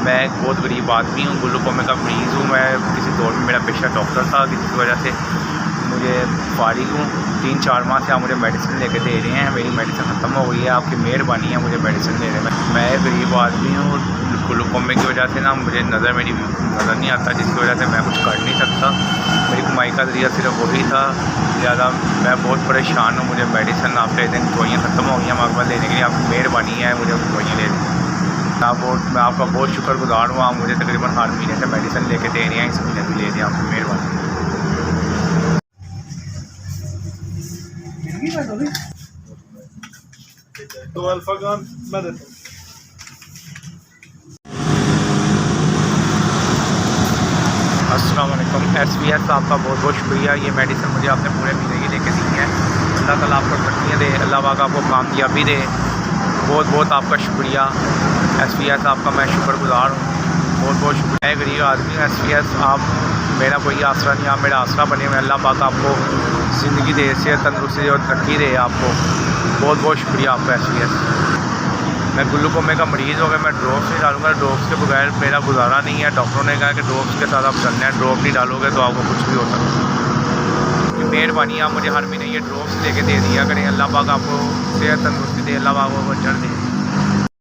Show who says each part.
Speaker 1: मैं एक बहुत गरीब आदमी हूँ, ग्लूकोमा का मरीज़ हूँ। मैं किसी दौर में मेरा पेशा डॉक्टर था, जिसकी वजह से मुझे फारिग हूँ। 3-4 माह से आप मुझे मेडिसिन लेके दे रहे हैं, मेरी मेडिसिन ख़त्म हो गई है। आपकी मेहरबानी है मुझे मेडिसिन देने में। मैं एक गरीब आदमी हूँ, ग्लूकोमा की वजह से ना मुझे मेरी नज़र नहीं आता, जिसकी वजह से मैं कुछ कर नहीं सकता। मेरी कमाई का ज़रिया सिर्फ वही था। ज़्यादा मैं बहुत परेशान हूँ, मुझे मेडिसिन आप दे दें। दवाइयाँ ख़त्म हो गई हैं, आपके पास लेने के लिए आपकी मेहरबानी है, मुझे दवाइयाँ ले दें। मैं आपका बहुत शुक्रगुज़ार हूँ। आप मुझे तकरीबन हर महीने से मेडिसिन लेके दे रहे हैं, इस महीने भी ले दें, आपकी मेहरबानी।
Speaker 2: तो अल्फागान मैं देता हूँ।
Speaker 1: अस्सलाम वालेकुम। SBS आपका बहुत बहुत शुक्रिया। ये मेडिसिन मुझे आपने पूरे महीने की लेके दी है। अल्लाह ताला आपको तरक्कियाँ दे, अल्लाह पाक आपको कामयाबी दे। बहुत बहुत आपका शुक्रिया SBS, आपका मैं शुक्रगुज़ार हूँ। बहुत बहुत शुक्रिया। मैं गरीब आदमी हूँ SBS, आप मेरा कोई आसरा नहीं, आप मेरा आसरा बने हुए। अल्लाह पाक आपको ज़िंदगी दे, सेहत तंदुरुस्ती और तरक्की दे आपको। बहुत बहुत शुक्रिया आपका SBS। मैं ग्लूकोमा का मरीज़ हो गया, मैं ड्रॉप्स नहीं डालूंगा। ड्रॉप्स के बगैर मेरा गुजारा नहीं है। डॉक्टरों ने कहा कि ड्रॉप्स के साथ आप चलना है, ड्रॉप नहीं डालोगे तो आपको कुछ भी हो सकता है। मेहरबानी, आप मुझे हर महीने ये ड्रॉप्स लेके दे दिया करें। अल्लाह पाक आपको सेहत तंदुरुस्ती दे, अल्लाह पाक आपको जड़ दे।